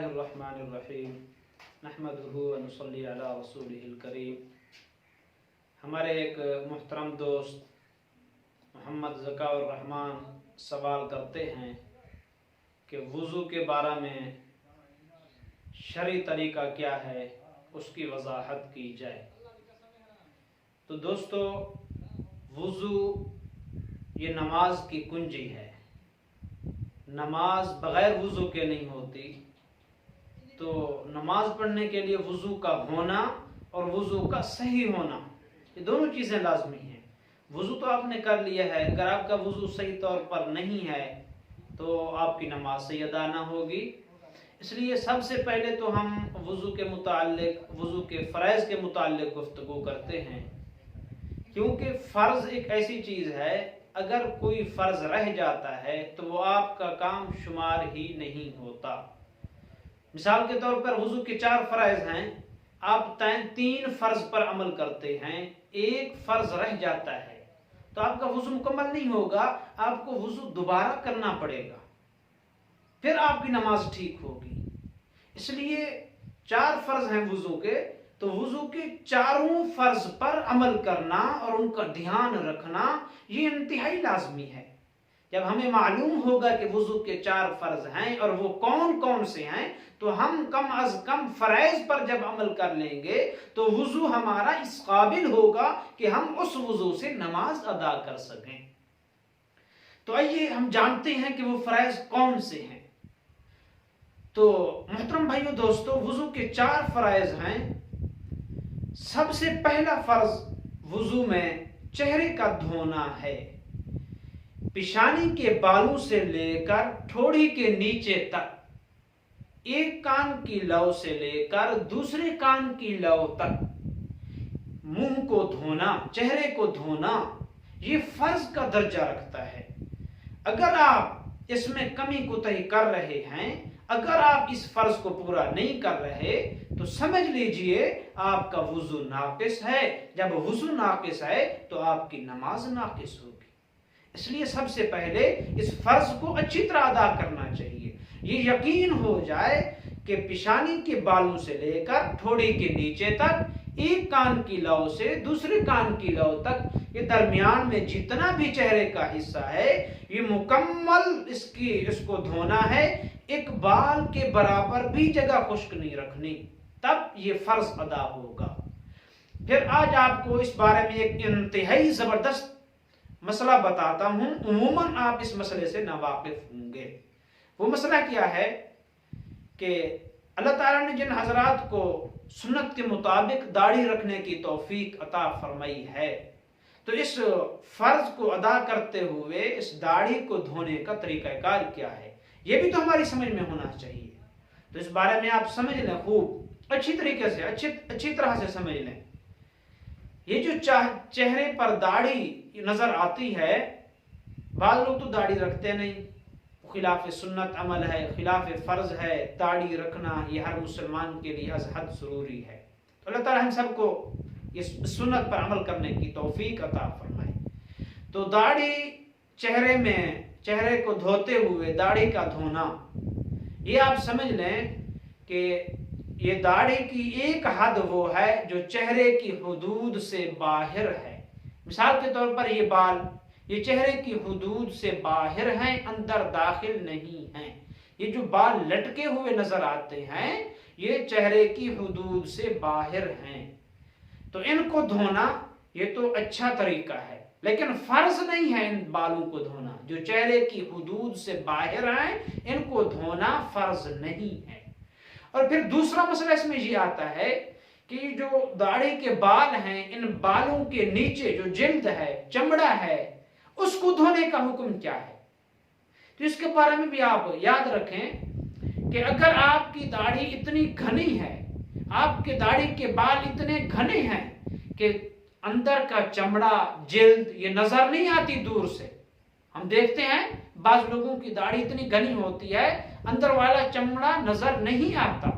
बिस्मिल्लाहिर्रहमानिर्रहीम नहमदुहु व नुसल्ली अला रसूलिहिल करीम। हमारे एक मुहतरम दोस्त मोहम्मद ज़काउर रहमान सवाल करते हैं कि वज़ू के बारे में शरई तरीका क्या है, उसकी वजाहत की जाए। तो दोस्तों, वज़ू ये नमाज की कुंजी है। नमाज बग़ैर वज़ू के नहीं होती, तो नमाज पढ़ने के लिए वज़ू का होना और वज़ू का सही होना, ये दोनों चीज़ें लाजमी हैं। वज़ू तो आपने कर लिया है, अगर आपका वज़ू सही तौर पर नहीं है तो आपकी नमाज सही अदा ना होगी। इसलिए सबसे पहले तो हम वज़ू के मुताल्लिक, वज़ू के फ़रज़ के मुताल्लिक गुफ्तगू करते हैं, क्योंकि फ़र्ज़ एक ऐसी चीज़ है, अगर कोई फ़र्ज़ रह जाता है तो वो आपका काम शुमार ही नहीं होता। मिसाल के तौर पर वज़ू के 4 फ़रज़ हैं, आप 3 फ़र्ज़ पर अमल करते हैं, एक फ़र्ज़ रह जाता है तो आपका वज़ू मुकम्मल नहीं होगा, आपको वज़ू दोबारा करना पड़ेगा, फिर आपकी नमाज ठीक होगी। इसलिए 4 फ़र्ज़ हैं वज़ू के, तो वज़ू के चारों फ़र्ज़ पर अमल करना और उनका ध्यान रखना ये इंतहाई लाजमी है। जब हमें मालूम होगा कि वज़ू के 4 फ़र्ज़ हैं और वो कौन कौन से हैं, तो हम कम अज़ कम फ़रज़ पर जब अमल कर लेंगे तो वज़ू हमारा इस काबिल होगा कि हम उस वज़ू से नमाज अदा कर सकें। तो आइए हम जानते हैं कि वो फ़रज़ कौन से हैं। तो मोहतरम भाइयों दोस्तों, वज़ू के 4 फ़रज़ हैं। सबसे पहला फ़र्ज़ वज़ू में चेहरे का धोना है। पिशानी के बालों से लेकर ठोड़ी के नीचे तक, एक कान की लौ से लेकर दूसरे कान की लौ तक मुंह को धोना, चेहरे को धोना, ये फ़र्ज़ का दर्जा रखता है। अगर आप इसमें कमी कोताही कर रहे हैं, अगर आप इस फ़र्ज़ को पूरा नहीं कर रहे, तो समझ लीजिए आपका वज़ू नाक़िस है। जब वज़ू नाक़िस है तो आपकी नमाज नाक़िस होगी। इसलिए सबसे पहले इस फ़र्ज़ को अच्छी तरह अदा करना चाहिए। ये यकीन हो जाए कि पिशानी के बालों से लेकर ठोड़ी के नीचे तक, एक कान की लौ से दूसरे कान की लौ तक, ये दरमियान में जितना भी चेहरे का हिस्सा है, ये मुकम्मल इसको धोना है। एक बाल के बराबर भी जगह खुश्क नहीं रखनी, तब ये फ़र्ज़ अदा होगा। फिर आज आपको इस बारे में एक इंतहाई ज़बरदस्त मसला बताता हूं। उमूमन आप इस मसले से नावाकिफ होंगे। वो मसला क्या है कि अल्लाह ताला ने जिन हजरात को सुन्नत के मुताबिक दाढ़ी रखने की तौफीक अता फरमाई है, तो इस फ़र्ज़ को अदा करते हुए इस दाढ़ी को धोने का तरीक़ाकार क्या है, ये भी तो हमारी समझ में होना चाहिए। तो इस बारे में आप समझ लें, खूब अच्छी तरीके से, अच्छी तरह से समझ लें। ये जो चेहरे पर दाढ़ी नजर आती है, बाज़ लोग तो दाढ़ी रखते नहीं, खिलाफ सुन्नत अमल है, खिलाफ फ़र्ज़ है। दाढ़ी रखना ये हर मुसलमान के लिए अज़ हद ज़रूरी है। तो अल्लाह ताला हम सबको इस सुन्नत पर अमल करने की तौफीक अता फरमाए। तो दाढ़ी चेहरे में, चेहरे को धोते हुए दाढ़ी का धोना, ये आप समझ लें कि ये दाढ़ी की एक हद वो है जो चेहरे की हुदूद से बाहर है। मिसाल के तौर पर ये बाल, ये चेहरे की हुदूद से बाहर हैं, अंदर दाखिल नहीं हैं। ये जो बाल लटके हुए नजर आते हैं, ये चेहरे की हुदूद से बाहर हैं। तो इनको धोना ये तो अच्छा तरीका है, लेकिन फ़र्ज़ नहीं है इन बालों को धोना। जो चेहरे की हुदूद से बाहर हैं, इनको धोना फ़र्ज़ नहीं है। और फिर दूसरा मसला इसमें ये आता है कि जो दाढ़ी के बाल हैं, इन बालों के नीचे जो जिल्द है, चमड़ा है, उसको धोने का हुक्म क्या है। तो इसके बारे में भी आप याद रखें कि अगर आपकी दाढ़ी इतनी घनी है, आपके दाढ़ी के बाल इतने घने हैं कि अंदर का चमड़ा, जिल्द ये नजर नहीं आती दूर से। हम देखते हैं बाज़ लोगों की दाढ़ी इतनी घनी होती है, अंदर वाला चमड़ा नजर नहीं आता।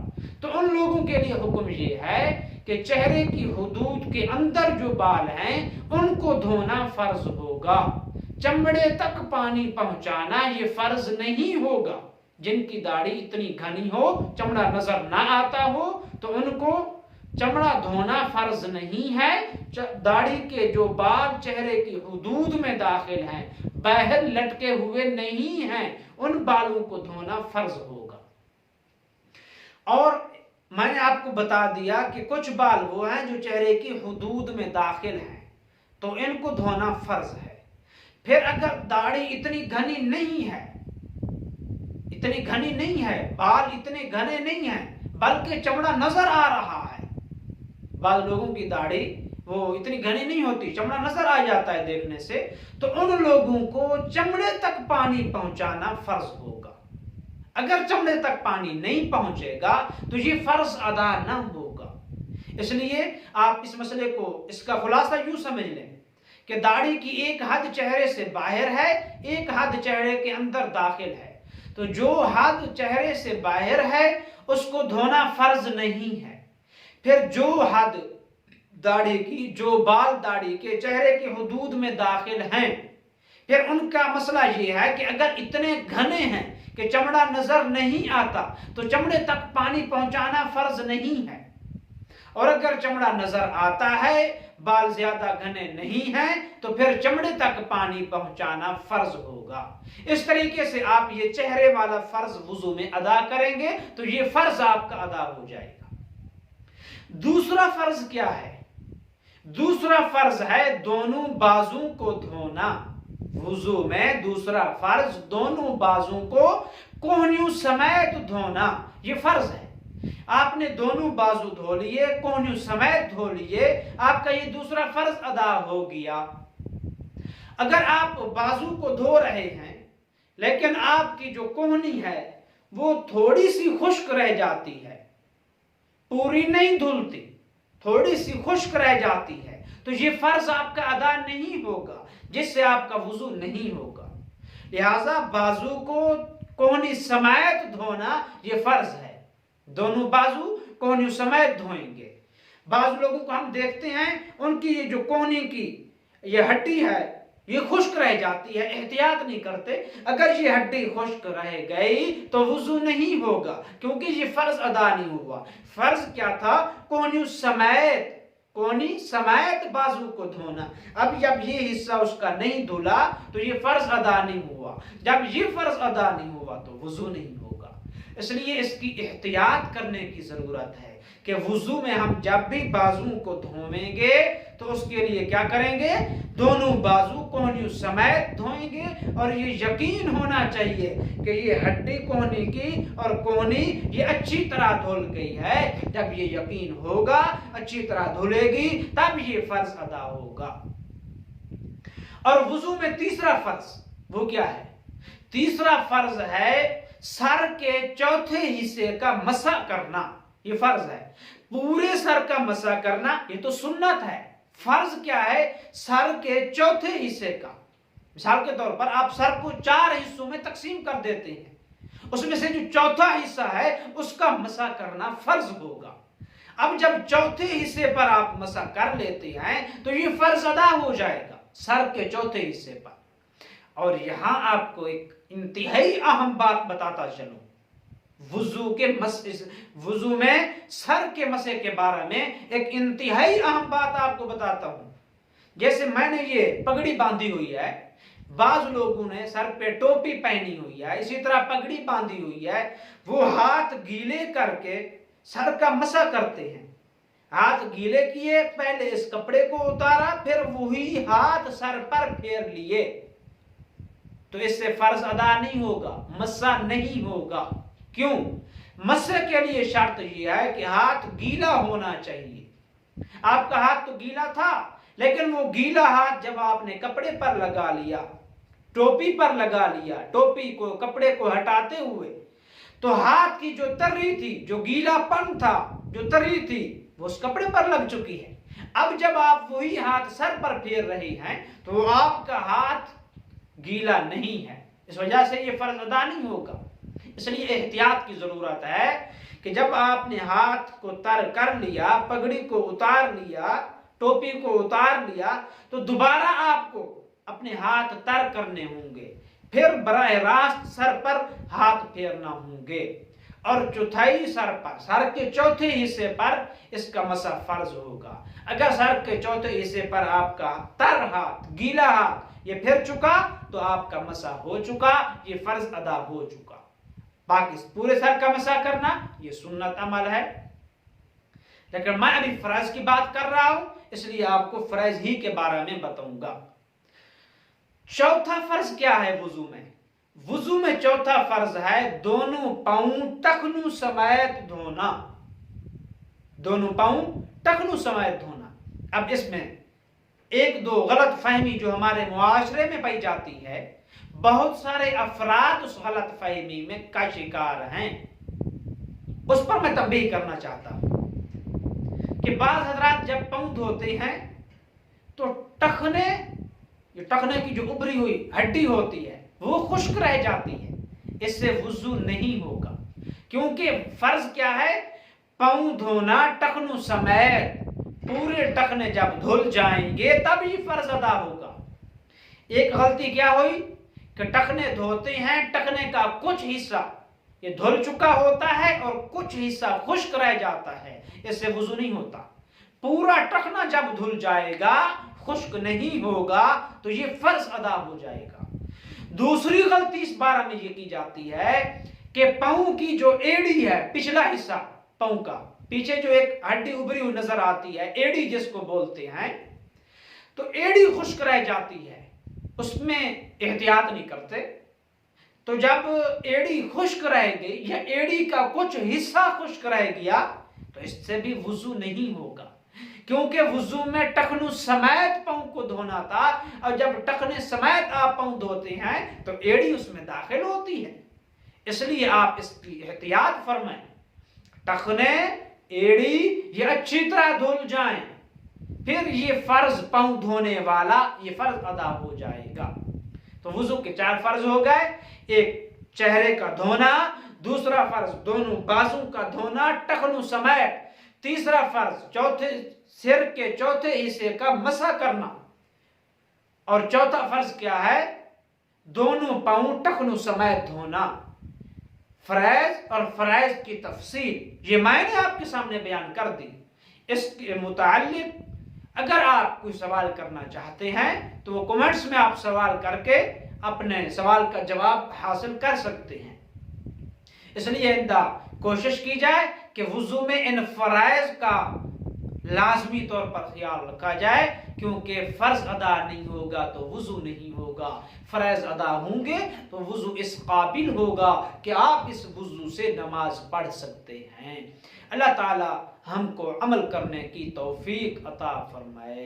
तो उन लोगों के लिए हुक्म ये है कि चेहरे की हुदूद के अंदर जो बाल हैं, उनको धोना फ़र्ज़ होगा। चमड़े तक पानी पहुंचाना ये फ़र्ज़ नहीं होगा। जिनकी दाढ़ी इतनी घनी हो, चमड़ा नजर ना आता हो, तो उनको चमड़ा धोना फर्ज नहीं है। दाढ़ी के जो बाल चेहरे की हुदूद में दाखिल हैं, बाहर लटके हुए नहीं हैं, उन बालों को धोना फर्ज होगा। और मैंने आपको बता दिया कि कुछ बाल वो हैं जो चेहरे की हुदूद में दाखिल हैं, तो इनको धोना फर्ज है। फिर अगर दाढ़ी इतनी घनी नहीं है, इतनी घनी नहीं है, बाल इतने घने नहीं हैं, बल्कि चमड़ा नजर आ रहा है, बाद लोगों की दाढ़ी वो इतनी घनी नहीं होती, चमड़ा नजर आ जाता है देखने से, तो उन लोगों को चमड़े तक पानी पहुंचाना फर्ज होगा। अगर चमड़े तक पानी नहीं पहुंचेगा तो ये फर्ज अदा ना होगा। इसलिए आप इस मसले को, इसका खुलासा यूं समझ लें कि दाढ़ी की एक हद चेहरे से बाहर है, एक हद चेहरे के अंदर दाखिल है। तो जो हद चेहरे से बाहर है उसको धोना फर्ज नहीं है। फिर जो हद दाढ़ी की, जो बाल दाढ़ी के चेहरे की हुदूद में दाखिल हैं, फिर उनका मसला यह है कि अगर इतने घने हैं कि चमड़ा नजर नहीं आता तो चमड़े तक पानी पहुंचाना फर्ज नहीं है। और अगर चमड़ा नजर आता है, बाल ज्यादा घने नहीं हैं, तो फिर चमड़े तक पानी पहुंचाना फर्ज होगा। इस तरीके से आप ये चेहरे वाला फर्ज वुजू में अदा करेंगे तो ये फर्ज आपका अदा हो जाएगा। दूसरा फर्ज क्या है? दूसरा फर्ज है दोनों बाजू को धोना। वुजू में दूसरा फर्ज दोनों बाजू को कोहनियों समेत धोना, ये फर्ज है। आपने दोनों बाजू धो लिए, कोहनियों समेत धो लिए, आपका ये दूसरा फर्ज अदा हो गया। अगर आप बाजू को धो रहे हैं लेकिन आपकी जो कोहनी है वो थोड़ी सी खुश्क रह जाती है, पूरी नहीं धुलती, थोड़ी सी खुश्क रह जाती है, तो ये फर्ज आपका अदा नहीं होगा, जिससे आपका वुजू नहीं होगा। लिहाजा बाजू को कोहनी समेत धोना ये फर्ज है। दोनों बाजू कोहनी समेत धोएंगे। बाजू लोगों को हम देखते हैं उनकी ये जो कोहनी की ये हड्डी है ये खुश्क रह जाती है, एहतियात नहीं करते। अगर ये हड्डी खुश्क रह गई तो वुजू नहीं होगा, क्योंकि ये फर्ज अदा नहीं हुआ। फर्ज क्या था? कोहनी समेत बाजू को धोना। अब जब ये हिस्सा उसका नहीं धुला तो ये फर्ज अदा नहीं हुआ। जब ये फर्ज अदा नहीं हुआ तो वुजू नहीं होगा। इसलिए इसकी एहतियात करने की जरूरत है कि वुजू में हम जब भी बाजू को धोएंगे तो उसके लिए क्या करेंगे? दोनों बाजू कोहनी समेत धोएंगे। और ये यकीन होना चाहिए कि ये हड्डी कोहनी की और कोहनी ये अच्छी तरह धुल गई है। जब ये यकीन होगा, अच्छी तरह धुलेगी, तब ये फर्ज अदा होगा। और वुजू में तीसरा फर्ज वो क्या है? तीसरा फर्ज है सर के चौथे हिस्से का मसा करना। ये फर्ज है, पूरे सर का मसा करना, ये तो सुन्नत है। फर्ज क्या है? सर के चौथे हिस्से का। मिसाल के तौर पर आप सर को 4 हिस्सों में तकसीम कर देते हैं, उसमें से जो चौथा हिस्सा है उसका मसा करना फर्ज होगा। अब जब चौथे हिस्से पर आप मसा कर लेते हैं तो ये फर्ज अदा हो जाएगा सर के चौथे हिस्से पर। और यहां आपको एक इंतहाई अहम बात बताता चलूं, वुजू में सर के मसे के बारे में एक इंतहाई अहम बात आपको बताता हूं। जैसे मैंने ये पगड़ी बांधी हुई है, बाज लोगों ने सर पे टोपी पहनी हुई है, इसी तरह पगड़ी बांधी हुई है, वो हाथ गीले करके सर का मसा करते हैं। हाथ गीले किए, पहले इस कपड़े को उतारा, फिर वही हाथ सर पर फेर लिए, तो इससे फर्ज अदा नहीं होगा, मसा नहीं होगा। क्यों? मसे के लिए शर्त यह है कि हाथ गीला होना चाहिए। आपका हाथ तो गीला था, लेकिन वो गीला हाथ जब आपने कपड़े पर लगा लिया, टोपी पर लगा लिया, टोपी को, कपड़े को हटाते हुए, तो हाथ की जो तर्री थी, जो गीलापन था, जो तर्री थी, वो उस कपड़े पर लग चुकी है। अब जब आप वही हाथ सर पर फेर रहे हैं तो आपका हाथ गीला नहीं है, इस वजह से ये फर्ज अदा नहीं होगा। इसलिए एहतियात की जरूरत है कि जब आपने हाथ को तर कर लिया, पगड़ी को उतार लिया, टोपी को उतार लिया, तो दोबारा आपको अपने हाथ तर करने होंगे, फिर बराह रास्त सर पर हाथ फेरना होंगे, और चौथाई सर पर, सर के चौथे हिस्से पर इसका मसा फर्ज होगा। अगर सर के चौथे हिस्से पर आपका तर हाथ, गीला हाथ ये फिर चुका तो आपका मसा हो चुका, ये फर्ज अदा हो चुका। बाकी पूरे सर का मसा करना ये सुन्नत अमल है, लेकिन मैं अभी फर्ज की बात कर रहा हूं इसलिए आपको फर्ज ही के बारे में बताऊंगा। चौथा फर्ज क्या है वुजू में? वुजू में चौथा फर्ज है दोनों पांव टखनू समेत धोना, दोनों पांव टखनू समेत धोना। अब इसमें एक दो गलत फहमी जो हमारे मुआशरे में पाई जाती है, बहुत सारे अफराद उस गलत फहमी में का शिकार हैं, उस पर मैं तंबीह करना चाहता हूं कि बाज़ हज़रात जब पांव धोते हैं तो टखने, ये टखने की जो उभरी हुई हड्डी होती है वो खुश्क रह जाती है, इससे वुजू नहीं होगा। क्योंकि फर्ज क्या है? पांव धोना टखनों समेत, पूरे टखने जब धुल जाएंगे तब ही फर्ज अदा होगा। एक गलती क्या हुई कि टखने धोते हैं, टखने का कुछ हिस्सा ये धुल चुका होता है और कुछ हिस्सा खुश्क रह जाता है, इससे वुजू नहीं होता। पूरा टखना जब धुल जाएगा, खुश्क नहीं होगा, तो ये फर्ज अदा हो जाएगा। दूसरी गलती इस बारे में ये की जाती है कि पांव की जो एड़ी है, पिछला हिस्सा पांव का, पीछे जो एक हड्डी उभरी हुई नजर आती है, एड़ी जिसको बोलते हैं, तो एड़ी खुश्क रह जाती है, उसमें एहतियात नहीं करते। तो जब एड़ी खुश्क रहेगी या एड़ी का कुछ हिस्सा खुश्क रह गया तो इससे भी वुजू नहीं होगा, क्योंकि वुजू में टखनू समेत पांव को धोना था, और जब टखने समेत आप पांव धोते हैं तो एड़ी उसमें दाखिल होती है, इसलिए आप इसकी एहतियात फरमाएं। टखने, एड़ी ये अच्छी तरह धुल जाएं, फिर ये फर्ज पांव धोने वाला ये फर्ज अदा हो जाएगा। तो वुजू के 4 फर्ज हो गए। एक चेहरे का धोना, दूसरा फर्ज दोनों बाजू का धोना टखनू समेत, तीसरा फर्ज चौथे सिर के चौथे हिस्से का मसा करना, और चौथा फर्ज क्या है? दोनों पांव टखनू समेत धोना। फरैज और फरैज की तफसील ये मैंने आपके सामने बयान कर दी। इसके मुताल्लिक अगर आप कोई सवाल करना चाहते हैं तो वो कमेंट्स में आप सवाल करके अपने सवाल का जवाब हासिल कर सकते हैं। इसलिए इंदा कोशिश की जाए कि वुजू में इन फराइज का लाजमी तौर पर ख्याल रखा जाए, क्योंकि फर्ज अदा नहीं होगा तो वुजू नहीं होगा, फर्ज अदा होंगे तो वुजू इस काबिल होगा कि आप इस वुजू से नमाज पढ़ सकते हैं। अल्लाह ताला हमको अमल करने की तौफीक अता फरमाए।